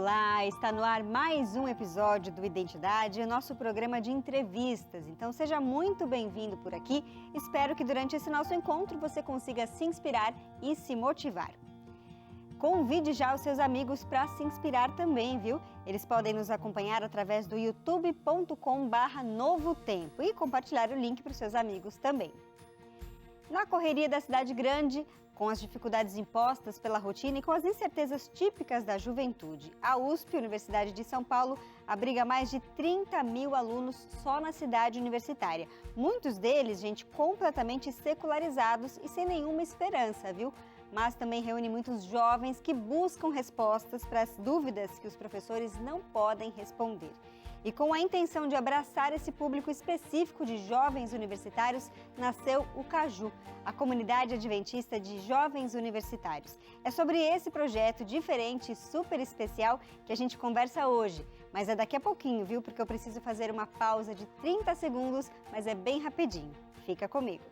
Olá, está no ar mais um episódio do Identidade, o nosso programa de entrevistas. Então seja muito bem-vindo por aqui. Espero que durante esse nosso encontro você consiga se inspirar e se motivar. Convide já os seus amigos para se inspirar também, viu? Eles podem nos acompanhar através do youtube.com/Novo Tempo e compartilhar o link para os seus amigos também. Na correria da cidade grande, com as dificuldades impostas pela rotina e com as incertezas típicas da juventude, a USP, Universidade de São Paulo, abriga mais de 30 mil alunos só na cidade universitária. Muitos deles, gente, completamente secularizados e sem nenhuma esperança, viu? Mas também reúne muitos jovens que buscam respostas para as dúvidas que os professores não podem responder. E com a intenção de abraçar esse público específico de jovens universitários, nasceu o CAJU, a Comunidade Adventista de Jovens Universitários. É sobre esse projeto diferente e super especial que a gente conversa hoje. Mas é daqui a pouquinho, viu? Porque eu preciso fazer uma pausa de 30 segundos, mas é bem rapidinho. Fica comigo.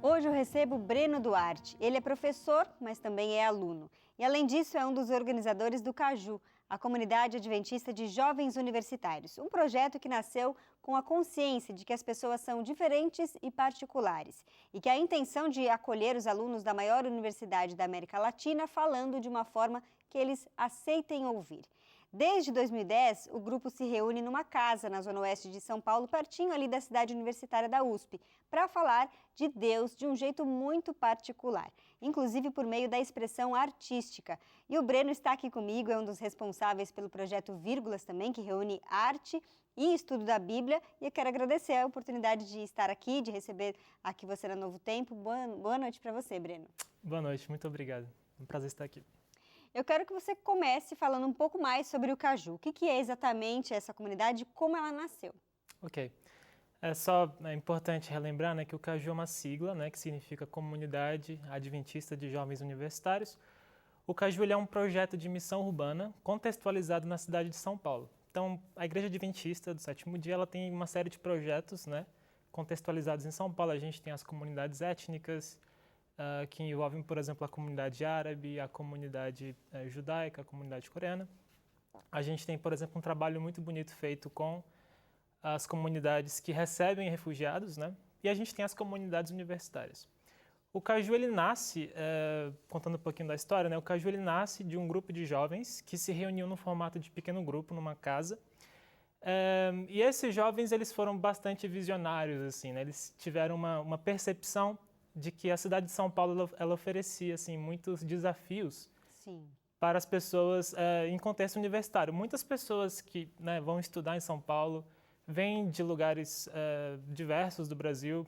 Hoje eu recebo o Breno Duarte. Ele é professor, mas também é aluno. E além disso, é um dos organizadores do CAJU, a Comunidade Adventista de Jovens Universitários. Um projeto que nasceu com a consciência de que as pessoas são diferentes e particulares. E que a intenção de acolher os alunos da maior universidade da América Latina falando de uma forma que eles aceitem ouvir. Desde 2010, o grupo se reúne numa casa na zona oeste de São Paulo, pertinho ali da cidade universitária da USP, para falar de Deus de um jeito muito particular, inclusive por meio da expressão artística. E o Breno está aqui comigo, é um dos responsáveis pelo projeto Vírgulas também, que reúne arte e estudo da Bíblia. E eu quero agradecer a oportunidade de estar aqui, de receber aqui você na Novo Tempo. Boa noite para você, Breno. Boa noite, muito obrigado. É um prazer estar aqui. Eu quero que você comece falando um pouco mais sobre o CAJU. O que é exatamente essa comunidade e como ela nasceu? Ok. É importante relembrar, né, que o CAJU é uma sigla, né, que significa Comunidade Adventista de Jovens Universitários. O CAJU ele é um projeto de missão urbana contextualizado na cidade de São Paulo. Então, a Igreja Adventista do Sétimo Dia ela tem uma série de projetos, né, contextualizados em São Paulo. A gente tem as comunidades étnicas, que envolvem, por exemplo, a comunidade árabe, a comunidade judaica, a comunidade coreana. A gente tem, por exemplo, um trabalho muito bonito feito com as comunidades que recebem refugiados, né? E a gente tem as comunidades universitárias. O CAJU, ele nasce, contando um pouquinho da história, né? O CAJU, ele nasce de um grupo de jovens que se reuniam no formato de pequeno grupo, numa casa. E esses jovens, eles foram bastante visionários, assim, né? Eles tiveram uma percepção de que a cidade de São Paulo ela oferecia assim, muitos desafios Sim. para as pessoas em contexto universitário. Muitas pessoas que, né, vão estudar em São Paulo vêm de lugares diversos do Brasil,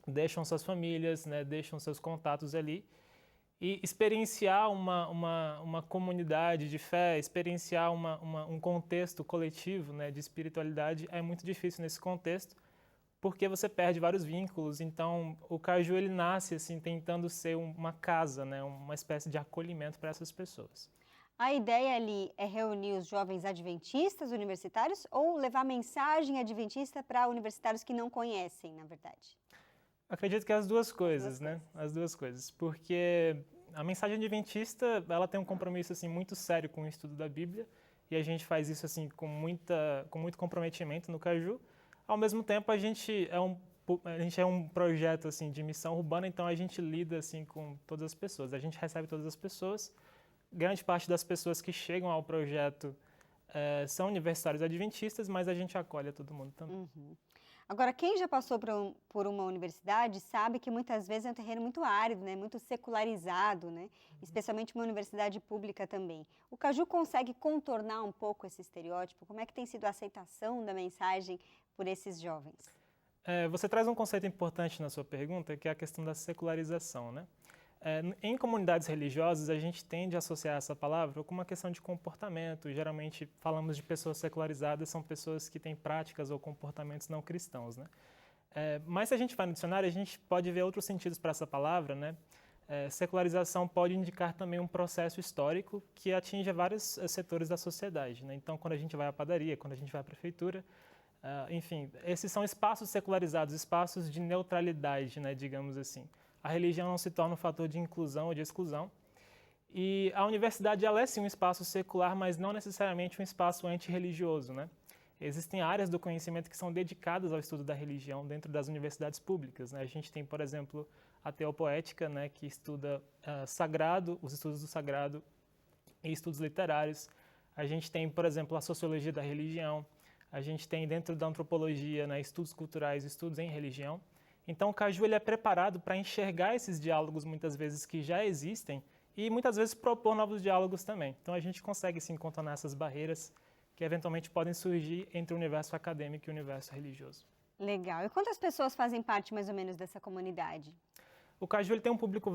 deixam suas famílias, né, deixam seus contatos ali, e experienciar uma comunidade de fé, experienciar um contexto coletivo, né, de espiritualidade é muito difícil nesse contexto, porque você perde vários vínculos. Então o CAJU ele nasce assim, tentando ser uma casa, né, uma espécie de acolhimento para essas pessoas. A ideia ali é reunir os jovens adventistas universitários ou levar mensagem adventista para universitários que não conhecem, na verdade? Acredito que as duas coisas, né? As duas coisas, porque a mensagem adventista ela tem um compromisso assim muito sério com o estudo da Bíblia e a gente faz isso assim com muito comprometimento no CAJU. Ao mesmo tempo, a gente é um projeto assim, de missão urbana, então a gente lida assim, com todas as pessoas. A gente recebe todas as pessoas. Grande parte das pessoas que chegam ao projeto são universitários adventistas, mas a gente acolhe todo mundo também. Uhum. Agora, quem já passou por uma universidade sabe que muitas vezes é um terreno muito árido, né? Muito secularizado, né? Especialmente uma universidade pública também. O CAJU consegue contornar um pouco esse estereótipo? Como é que tem sido a aceitação da mensagem por esses jovens? Você traz um conceito importante na sua pergunta, que é a questão da secularização, né? Em comunidades religiosas, a gente tende a associar essa palavra com uma questão de comportamento. Geralmente, falamos de pessoas secularizadas, são pessoas que têm práticas ou comportamentos não cristãos, né? Mas se a gente vai no dicionário, a gente pode ver outros sentidos para essa palavra, né? secularização pode indicar também um processo histórico que atinge vários setores da sociedade, né? Então, quando a gente vai à padaria, quando a gente vai à prefeitura, enfim, esses são espaços secularizados, espaços de neutralidade, né, digamos assim. A religião não se torna um fator de inclusão ou de exclusão. E a universidade ela é sim um espaço secular, mas não necessariamente um espaço antirreligioso, né? Existem áreas do conhecimento que são dedicadas ao estudo da religião dentro das universidades públicas, né? A gente tem, por exemplo, a teopoética, né, que estuda sagrado, os estudos do sagrado e estudos literários. A gente tem, por exemplo, a sociologia da religião. A gente tem dentro da antropologia, né, estudos culturais, estudos em religião. Então o Caju ele é preparado para enxergar esses diálogos muitas vezes que já existem e muitas vezes propor novos diálogos também. Então a gente consegue sim contornar essas barreiras que eventualmente podem surgir entre o universo acadêmico e o universo religioso. Legal. E quantas pessoas fazem parte mais ou menos dessa comunidade? O Caju ele tem um público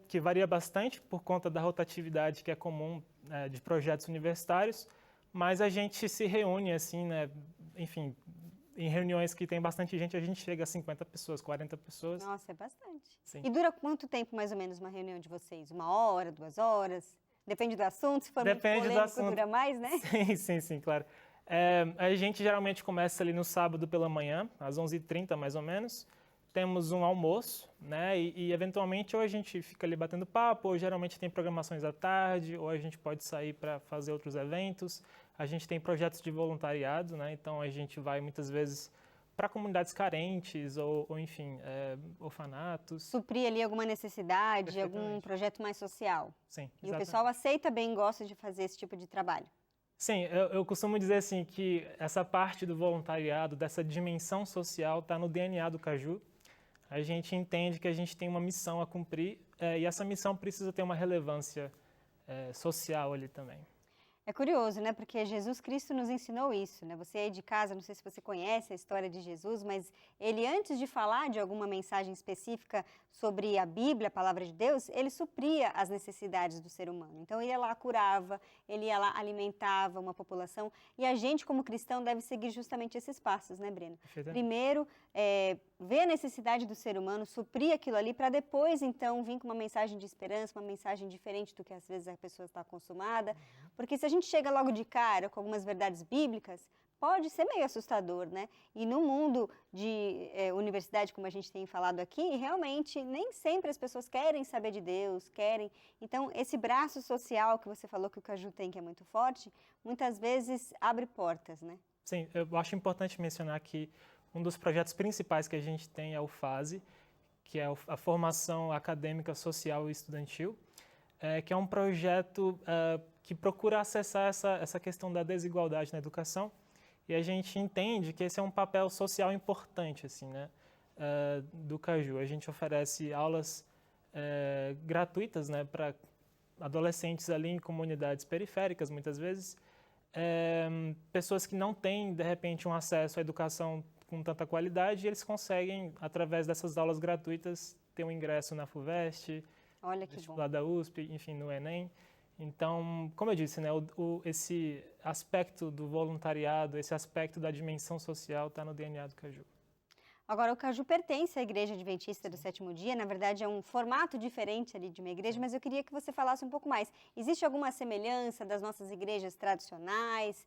que varia bastante por conta da rotatividade que é comum de projetos universitários, mas a gente se reúne assim, né, enfim, em reuniões que tem bastante gente, a gente chega a 50 pessoas, 40 pessoas. Nossa, é bastante. Sim. E dura quanto tempo mais ou menos uma reunião de vocês? 1 hora, 2 horas? Depende do assunto, se for Depende muito do polêmico, assunto. dura mais, né? Sim, claro. A gente geralmente começa ali no sábado pela manhã, às 11h30 mais ou menos. Temos um almoço, né? E eventualmente ou a gente fica ali batendo papo, ou geralmente tem programações à tarde, ou a gente pode sair para fazer outros eventos. A gente tem projetos de voluntariado, né? Então a gente vai muitas vezes para comunidades carentes ou enfim, orfanatos. Suprir ali alguma necessidade, algum Perfeitamente. projeto mais social. Sim, E o exatamente. pessoal aceita bem, gosta de fazer esse tipo de trabalho. Sim, eu costumo dizer assim que essa parte do voluntariado, dessa dimensão social, está no DNA do Caju. A gente entende que a gente tem uma missão a cumprir e essa missão precisa ter uma relevância social ali também. É curioso, né? Porque Jesus Cristo nos ensinou isso, né? Você aí de casa, não sei se você conhece a história de Jesus, mas ele, antes de falar de alguma mensagem específica sobre a Bíblia, a palavra de Deus, ele supria as necessidades do ser humano. Então, ele ia lá, curava, ele ia lá, alimentava uma população. E a gente, como cristão, deve seguir justamente esses passos, né, Breno? Primeiro, ver a necessidade do ser humano, suprir aquilo ali, para depois, então, vir com uma mensagem de esperança, uma mensagem diferente do que às vezes a pessoa está acostumada. Porque se a gente chega logo de cara com algumas verdades bíblicas, pode ser meio assustador, né? E no mundo de universidade, como a gente tem falado aqui, realmente nem sempre as pessoas querem saber de Deus, querem. Então, esse braço social que você falou que o Caju tem, que é muito forte, muitas vezes abre portas, né? Sim, eu acho importante mencionar que um dos projetos principais que a gente tem é o FASE, que é a Formação Acadêmica Social e Estudantil, que é um projeto que procura acessar essa questão da desigualdade na educação, e a gente entende que esse é um papel social importante assim, né, do Caju. A gente oferece aulas gratuitas, né, para adolescentes ali em comunidades periféricas, muitas vezes, pessoas que não têm, de repente, um acesso à educação com tanta qualidade, e eles conseguem, através dessas aulas gratuitas, ter um ingresso na FUVEST, Olha que vestibular bom. da USP, enfim, no Enem. Então, como eu disse, né, esse aspecto do voluntariado, esse aspecto da dimensão social está no DNA do Caju. Agora, o Caju pertence à Igreja Adventista do Sétimo Dia, na verdade é um formato diferente ali de uma igreja, mas eu queria que você falasse um pouco mais. Existe alguma semelhança das nossas igrejas tradicionais?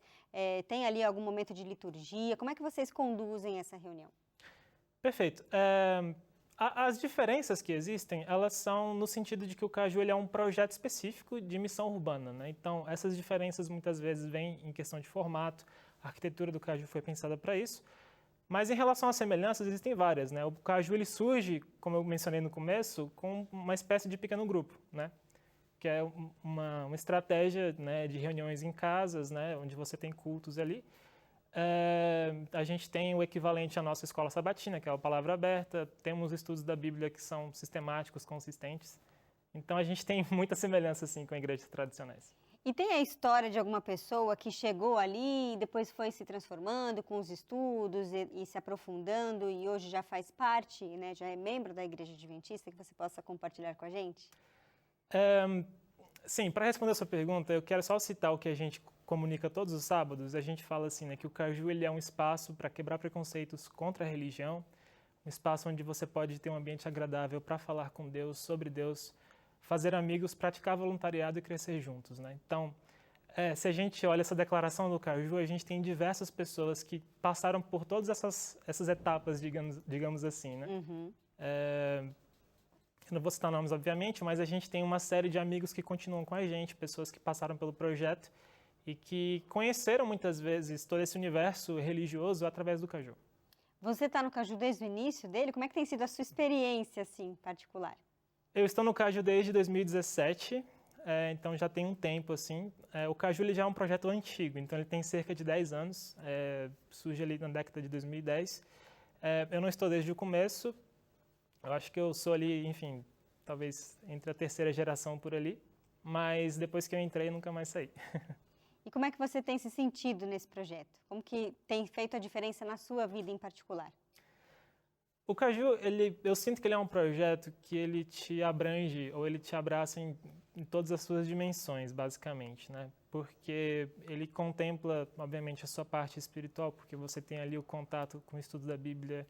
Tem ali algum momento de liturgia? Como é que vocês conduzem essa reunião? Perfeito. As diferenças que existem, elas são no sentido de que o Caju ele é um projeto específico de missão urbana, né? Então, essas diferenças muitas vezes vêm em questão de formato, a arquitetura do Caju foi pensada para isso, mas em relação às semelhanças, existem várias, né? O Caju ele surge, como eu mencionei no começo, com uma espécie de pequeno grupo, né? Que é uma estratégia, né, de reuniões em casas, né, onde você tem cultos ali. A gente tem o equivalente à nossa escola sabatina, que é a Palavra Aberta, temos estudos da Bíblia que são sistemáticos, consistentes. Então a gente tem muita semelhança assim, com igrejas tradicionais. E tem a história de alguma pessoa que chegou ali e depois foi se transformando com os estudos e se aprofundando e hoje já faz parte, né, já é membro da Igreja Adventista, que você possa compartilhar com a gente? Sim, para responder a sua pergunta, eu quero só citar o que a gente comunica todos os sábados. A gente fala assim, né, que o Caju ele é um espaço para quebrar preconceitos contra a religião, um espaço onde você pode ter um ambiente agradável para falar com Deus, sobre Deus, fazer amigos, praticar voluntariado e crescer juntos, né? Então, se a gente olha essa declaração do Caju, a gente tem diversas pessoas que passaram por todas essas etapas, digamos assim, né? Uhum. Eu não vou citar nomes, obviamente, mas a gente tem uma série de amigos que continuam com a gente, pessoas que passaram pelo projeto e que conheceram muitas vezes todo esse universo religioso através do Caju. Você está no Caju desde o início dele? Como é que tem sido a sua experiência, assim, particular? Eu estou no Caju desde 2017, então já tem um tempo, assim. O Caju ele já é um projeto antigo, então ele tem cerca de 10 anos, surge ali na década de 2010. Eu não estou desde o começo, eu acho que eu sou ali, enfim, talvez entre a terceira geração por ali, mas depois que eu entrei, nunca mais saí. E como é que você tem se sentido nesse projeto? Como que tem feito a diferença na sua vida em particular? O Caju, eu sinto que ele é um projeto que ele te abrange, ou ele te abraça em todas as suas dimensões, basicamente, né? Porque ele contempla, obviamente, a sua parte espiritual, porque você tem ali o contato com o estudo da Bíblia,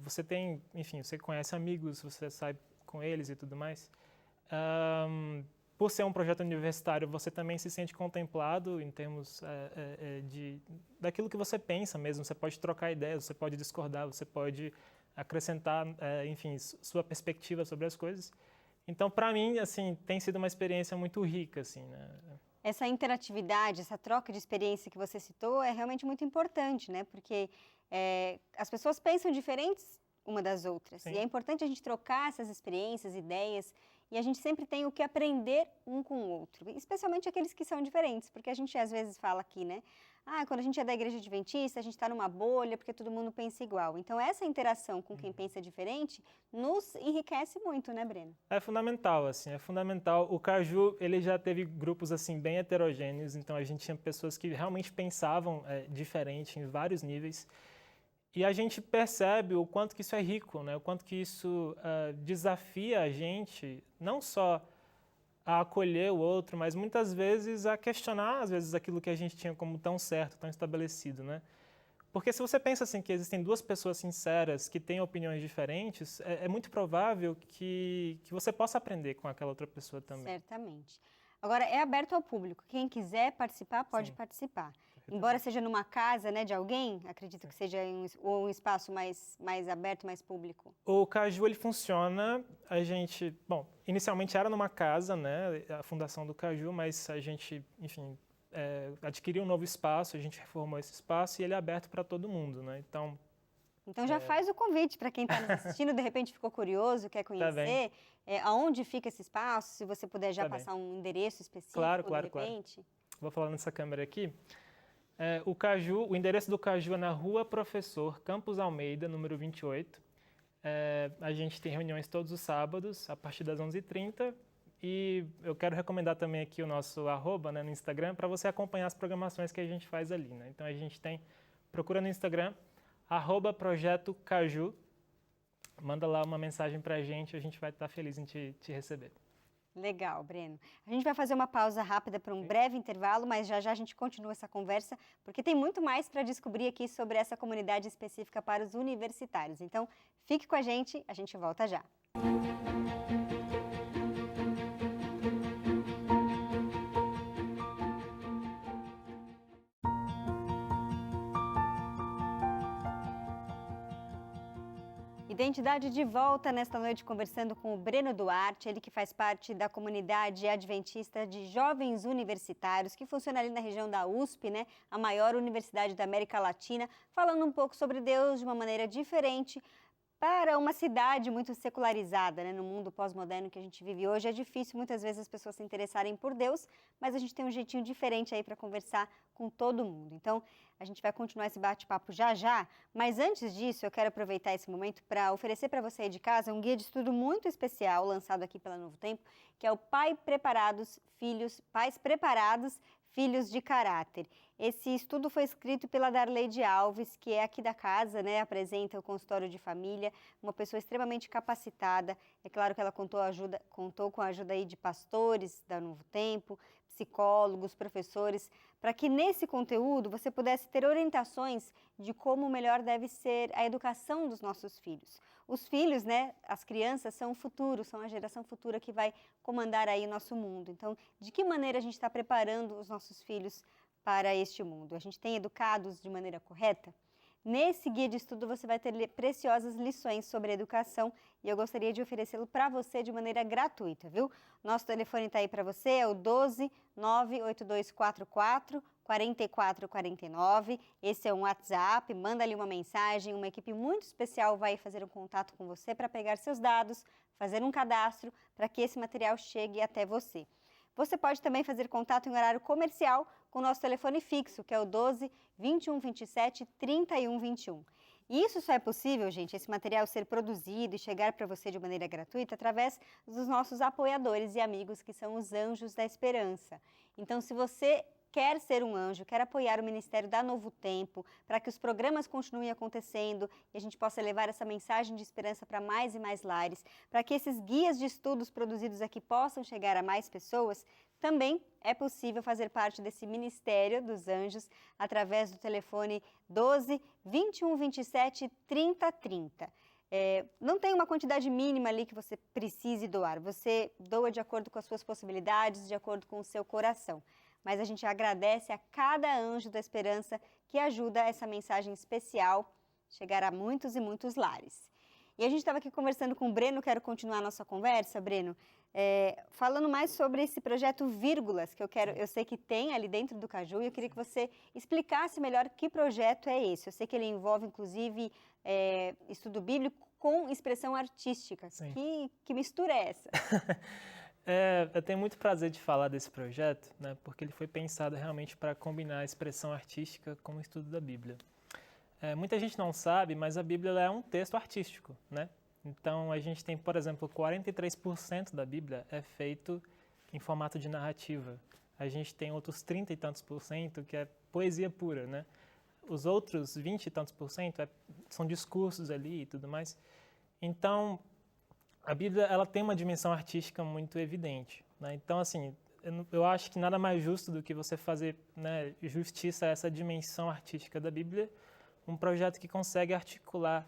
você tem, enfim, você conhece amigos, você sai com eles e tudo mais. Por ser um projeto universitário, você também se sente contemplado em termos daquilo que você pensa mesmo. Você pode trocar ideias, você pode discordar, você pode acrescentar, enfim, sua perspectiva sobre as coisas. Então, para mim, assim, tem sido uma experiência muito rica, assim, né? Essa interatividade, essa troca de experiência que você citou é realmente muito importante, né? Porque as pessoas pensam diferentes uma das outras. Sim. E é importante a gente trocar essas experiências, ideias, e a gente sempre tem o que aprender um com o outro, especialmente aqueles que são diferentes, porque a gente às vezes fala aqui, né? Quando a gente é da igreja adventista, a gente está numa bolha porque todo mundo pensa igual. Então, essa interação com quem pensa diferente nos enriquece muito, né, Breno? É fundamental, assim, é fundamental. O Caju, ele já teve grupos, assim, bem heterogêneos, então a gente tinha pessoas que realmente pensavam diferente em vários níveis. E a gente percebe o quanto que isso é rico, né? O quanto que isso desafia a gente, não só a acolher o outro, mas muitas vezes a questionar, às vezes, aquilo que a gente tinha como tão certo, tão estabelecido, né? Porque se você pensa assim que existem duas pessoas sinceras que têm opiniões diferentes, é muito provável que você possa aprender com aquela outra pessoa também. Certamente. Agora, é aberto ao público. Quem quiser participar, pode participar. Embora seja numa casa, né, de alguém, acredito que seja um espaço mais aberto, mais público. O Caju, ele funciona, bom, inicialmente era numa casa, né, a fundação do Caju, mas a gente, enfim, adquiriu um novo espaço, a gente reformou esse espaço e ele é aberto para todo mundo, né, então já faz o convite para quem está nos assistindo, de repente ficou curioso, quer conhecer, aonde fica esse espaço, se você puder já passar um endereço específico, de repente. Claro. Vou falar nessa câmera aqui. O Caju, o endereço do Caju é na Rua Professor Campos Almeida, número 28. A gente tem reuniões todos os sábados, a partir das 11h30. E eu quero recomendar também aqui o nosso @ né, no Instagram, para você acompanhar as programações que a gente faz ali, né? Então a gente procura no Instagram, @Projeto Caju. Manda lá uma mensagem para a gente vai estar feliz em te receber. Legal, Breno. A gente vai fazer uma pausa rápida para um breve intervalo, mas já a gente continua essa conversa, porque tem muito mais para descobrir aqui sobre essa comunidade específica para os universitários. Então, fique com a gente volta já. Identidade de volta nesta noite conversando com o Breno Duarte, ele que faz parte da comunidade adventista de jovens universitários, que funciona ali na região da USP, né, a maior universidade da América Latina, falando um pouco sobre Deus de uma maneira diferente para uma cidade muito secularizada, né, no mundo pós-moderno que a gente vive hoje. É difícil muitas vezes as pessoas se interessarem por Deus, mas a gente tem um jeitinho diferente aí para conversar com todo mundo. Então, a gente vai continuar esse bate-papo já, mas antes disso, eu quero aproveitar esse momento para oferecer para você aí de casa um guia de estudo muito especial, lançado aqui pela Novo Tempo, que é o Pais Preparados, Filhos de Caráter. Esse estudo foi escrito pela Darleide Alves, que é aqui da casa, né, apresenta o consultório de família, uma pessoa extremamente capacitada. É claro que ela contou com a ajuda aí de pastores da Novo Tempo, psicólogos, professores, para que nesse conteúdo você pudesse ter orientações de como melhor deve ser a educação dos nossos filhos. Os filhos, né, as crianças são o futuro, são a geração futura que vai comandar aí o nosso mundo. Então, de que maneira a gente está preparando os nossos filhos para este mundo? A gente tem educados de maneira correta? Nesse guia de estudo você vai ter preciosas lições sobre educação e eu gostaria de oferecê-lo para você de maneira gratuita, viu? Nosso telefone está aí para você, é o 12 98244 4449. Esse é um WhatsApp, manda ali uma mensagem, uma equipe muito especial vai fazer um contato com você para pegar seus dados, fazer um cadastro para que esse material chegue até você. Você pode também fazer contato em horário comercial com o nosso telefone fixo, que é o 12 21 27 31 21. E isso só é possível, gente, esse material ser produzido e chegar para você de maneira gratuita através dos nossos apoiadores e amigos, que são os Anjos da Esperança. Então, se você quer ser um anjo, quer apoiar o Ministério da Novo Tempo, para que os programas continuem acontecendo e a gente possa levar essa mensagem de esperança para mais e mais lares, para que esses guias de estudos produzidos aqui possam chegar a mais pessoas, também é possível fazer parte desse Ministério dos Anjos através do telefone 12 21 27 30 30. Não tem uma quantidade mínima ali que você precise doar, você doa de acordo com as suas possibilidades, de acordo com o seu coração. Mas a gente agradece a cada anjo da esperança que ajuda essa mensagem especial chegar a muitos e muitos lares. E a gente estava aqui conversando com o Breno, quero continuar a nossa conversa, Breno, falando mais sobre esse projeto Vírgulas, que eu sei que tem ali dentro do Caju, e eu queria que você explicasse melhor que projeto é esse. Eu sei que ele envolve, inclusive, estudo bíblico com expressão artística. Que mistura é essa? Eu tenho muito prazer de falar desse projeto, né, porque ele foi pensado realmente para combinar a expressão artística com o estudo da Bíblia. Muita gente não sabe, mas a Bíblia é um texto artístico, né? Então, a gente tem, por exemplo, 43% da Bíblia é feito em formato de narrativa. A gente tem outros 30 e tantos por cento que é poesia pura, né? Os outros 20 e tantos por cento são discursos ali e tudo mais. Então, a Bíblia ela tem uma dimensão artística muito evidente, né? Então, assim, eu acho que nada mais justo do que você fazer, né, justiça a essa dimensão artística da Bíblia, um projeto que consegue articular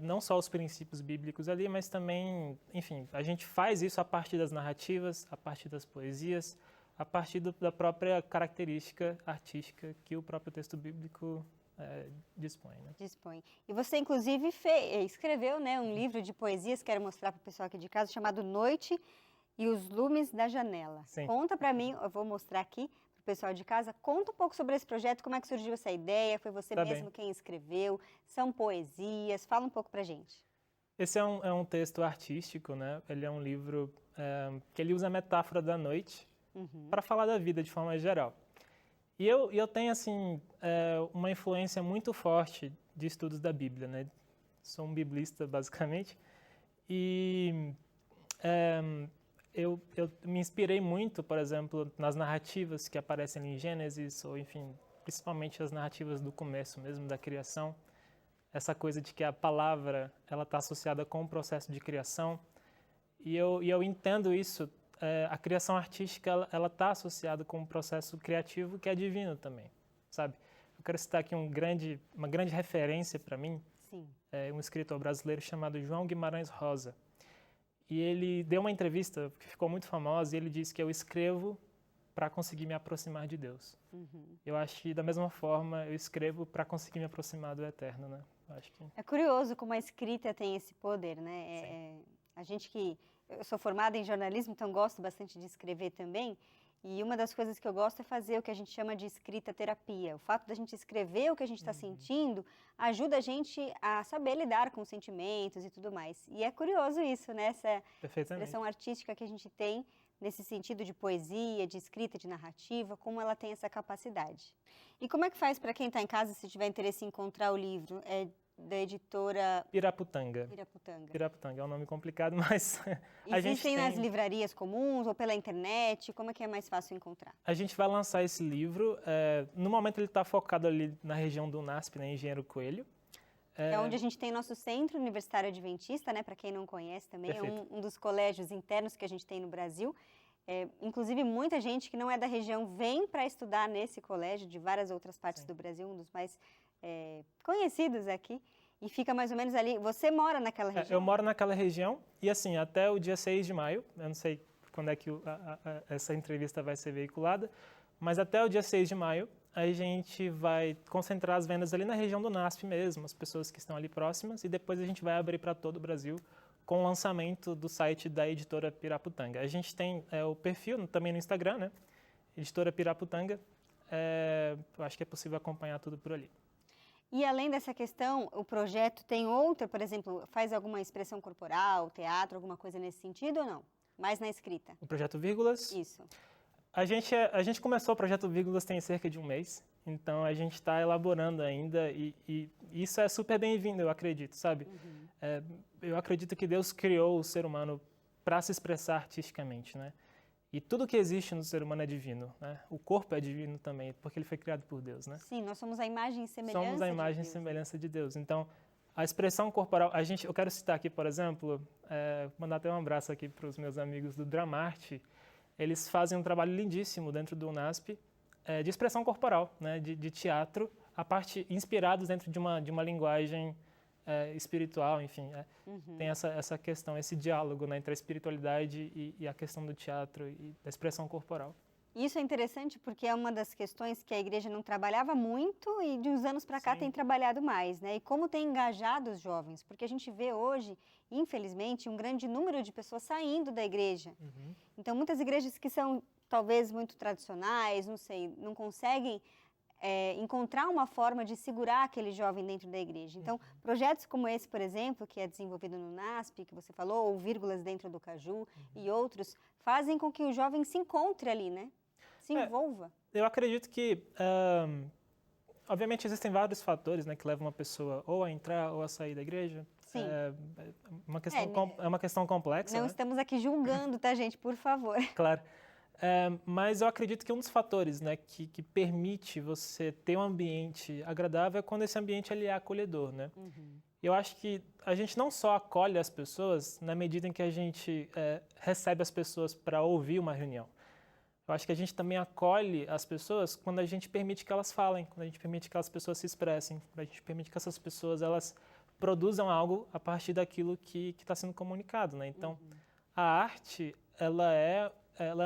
não só os princípios bíblicos ali, mas também, enfim, a gente faz isso a partir das narrativas, a partir das poesias, a partir da própria característica artística que o próprio texto bíblico dispõe. Né? Dispõe. E você, inclusive, escreveu, né, um livro de poesias, quero mostrar para o pessoal aqui de casa, chamado Noite e os Lumes da Janela. Sim. Conta para mim, eu vou mostrar aqui para o pessoal de casa, conta um pouco sobre esse projeto, como é que surgiu essa ideia, foi você mesmo quem escreveu, são poesias, fala um pouco para gente. Esse é um texto artístico, né? Ele é um livro que ele usa a metáfora da noite para falar da vida de forma geral. E eu tenho, assim, uma influência muito forte de estudos da Bíblia, né? Sou um biblista, basicamente, e eu me inspirei muito, por exemplo, nas narrativas que aparecem em Gênesis, ou, enfim, principalmente as narrativas do começo mesmo, da criação. Essa coisa de que a palavra ela está associada com o processo de criação. E eu entendo isso. A criação artística ela está associada com um processo criativo que é divino também, sabe? Eu quero citar aqui uma grande referência para mim, um escritor brasileiro chamado João Guimarães Rosa. E ele deu uma entrevista que ficou muito famosa e ele disse que eu escrevo para conseguir me aproximar de Deus. Eu acho que da mesma forma eu escrevo para conseguir me aproximar do Eterno, né? Acho que... É curioso como a escrita tem esse poder, né? Eu sou formada em jornalismo, então gosto bastante de escrever também. E uma das coisas que eu gosto é fazer o que a gente chama de escrita terapia. O fato da gente escrever o que a gente está sentindo ajuda a gente a saber lidar com os sentimentos e tudo mais. E é curioso isso, né? Essa expressão artística que a gente tem nesse sentido de poesia, de escrita, de narrativa, como ela tem essa capacidade. E como é que faz para quem está em casa, se tiver interesse em encontrar o livro? É da editora... Piraputanga. Piraputanga é um nome complicado, mas a gente tem... nas livrarias comuns ou pela internet? Como é que é mais fácil encontrar? A gente vai lançar esse livro. No momento ele está focado ali na região do NASP, né, Engenheiro Coelho. É onde a gente tem nosso Centro Universitário Adventista, né? Para quem não conhece também, é um dos colégios internos que a gente tem no Brasil. Inclusive, muita gente que não é da região vem para estudar nesse colégio de várias outras partes do Brasil, um dos mais conhecidos aqui. E fica mais ou menos ali, você mora naquela região? Eu moro naquela região e assim, até o dia 6 de maio, eu não sei quando é que essa entrevista vai ser veiculada, mas até o dia 6 de maio a gente vai concentrar as vendas ali na região do NASP mesmo, as pessoas que estão ali próximas, e depois a gente vai abrir para todo o Brasil com o lançamento do site da Editora Piraputanga. A gente tem o perfil também no Instagram, né? Editora Piraputanga, eu acho que é possível acompanhar tudo por ali. E além dessa questão, o projeto tem outra, por exemplo, faz alguma expressão corporal, teatro, alguma coisa nesse sentido ou não? Mais na escrita? O Projeto Vírgulas? Isso. A gente começou o Projeto Vírgulas tem cerca de um mês, então a gente está elaborando ainda e isso é super bem-vindo, eu acredito, sabe? Eu acredito que Deus criou o ser humano para se expressar artisticamente, né? E tudo que existe no ser humano é divino, né? O corpo é divino também, porque ele foi criado por Deus, né? Sim, nós somos a imagem e semelhança Somos a imagem e de Deus. semelhança de Deus. Então, a expressão corporal, eu quero citar aqui, por exemplo, mandar até um abraço aqui para os meus amigos do Dramarte. Eles fazem um trabalho lindíssimo dentro do UNASP de expressão corporal, né? De teatro, inspirados dentro de uma linguagem espiritual, enfim. Tem essa questão, esse diálogo, né, entre a espiritualidade e a questão do teatro e da expressão corporal. Isso é interessante porque é uma das questões que a igreja não trabalhava muito e de uns anos para cá tem trabalhado mais, né? E como tem engajado os jovens, porque a gente vê hoje, infelizmente, um grande número de pessoas saindo da igreja. Então, muitas igrejas que são talvez muito tradicionais, não sei, não conseguem encontrar uma forma de segurar aquele jovem dentro da igreja. Então, projetos como esse, por exemplo, que é desenvolvido no NASP, que você falou, ou Vírgulas dentro do Caju e outros, fazem com que o jovem se encontre ali, né? Se envolva. Eu acredito que, obviamente, existem vários fatores, né, que levam uma pessoa ou a entrar ou a sair da igreja. Sim. É uma questão complexa. Não né? estamos aqui julgando, tá, gente? Por favor. Claro. Mas eu acredito que um dos fatores, né, que permite você ter um ambiente agradável é quando esse ambiente ele é acolhedor, né? Eu acho que a gente não só acolhe as pessoas na medida em que a gente recebe as pessoas para ouvir uma reunião. Eu acho que a gente também acolhe as pessoas quando a gente permite que elas falem, quando a gente permite que as pessoas se expressem, quando a gente permite que essas pessoas elas produzam algo a partir daquilo que está sendo comunicado, né? Então, a arte, ela é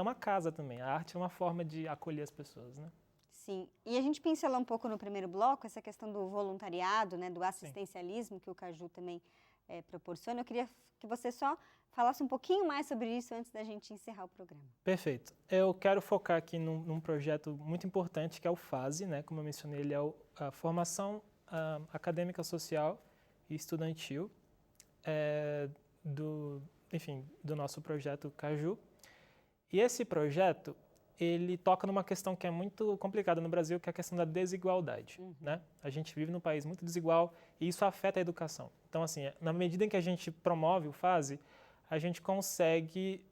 uma casa também. A arte é uma forma de acolher as pessoas, né? Sim. E a gente pincelou um pouco no primeiro bloco essa questão do voluntariado, né, do assistencialismo que o Caju também proporciona. Eu queria que você só falasse um pouquinho mais sobre isso antes da gente encerrar o programa. Perfeito. Eu quero focar aqui num projeto muito importante que é o FASE, né? Como eu mencionei, ele é a Formação Acadêmica Social e Estudantil do nosso projeto Caju. E esse projeto, ele toca numa questão que é muito complicada no Brasil, que é a questão da desigualdade, né? A gente vive num país muito desigual e isso afeta a educação. Então, assim, na medida em que a gente promove o FASE, a gente consegue,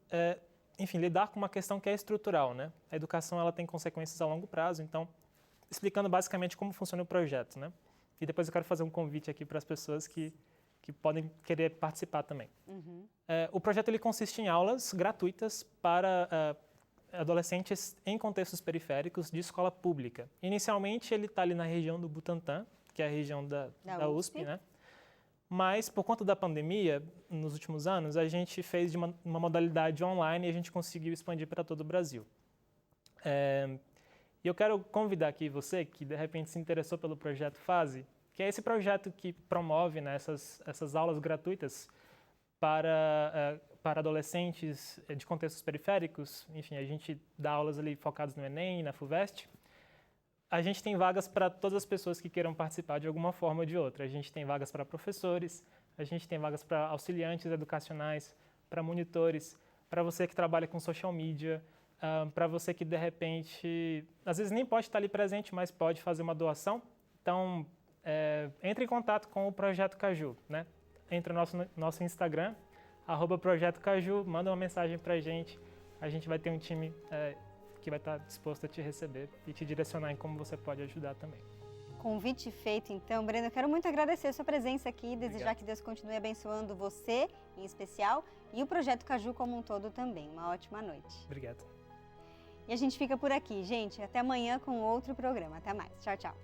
lidar com uma questão que é estrutural, né? A educação, ela tem consequências a longo prazo, então, explicando basicamente como funciona o projeto, né? E depois eu quero fazer um convite aqui para as pessoas que podem querer participar também. O projeto ele consiste em aulas gratuitas para adolescentes em contextos periféricos de escola pública. Inicialmente, ele está ali na região do Butantã, que é a região da USP, né? Mas, por conta da pandemia, nos últimos anos, a gente fez de uma modalidade online e a gente conseguiu expandir para todo o Brasil. E eu quero convidar aqui você, que de repente se interessou pelo projeto FASE, que é esse projeto que promove, né, essas aulas gratuitas para adolescentes de contextos periféricos. Enfim, a gente dá aulas ali focadas no Enem e na FUVEST. A gente tem vagas para todas as pessoas que queiram participar de alguma forma ou de outra. A gente tem vagas para professores, a gente tem vagas para auxiliantes educacionais, para monitores, para você que trabalha com social media, para você que, de repente, às vezes nem pode estar ali presente, mas pode fazer uma doação. Então, entre em contato com o Projeto Caju, né? Entre no nosso Instagram, @Projeto Caju, manda uma mensagem para a gente vai ter um time que vai estar disposto a te receber e te direcionar em como você pode ajudar também. Convite feito, então. Breno, eu quero muito agradecer a sua presença aqui, desejar que Deus continue abençoando você, em especial, e o Projeto Caju como um todo também. Uma ótima noite. Obrigado. E a gente fica por aqui, gente. Até amanhã com outro programa. Até mais. Tchau, tchau.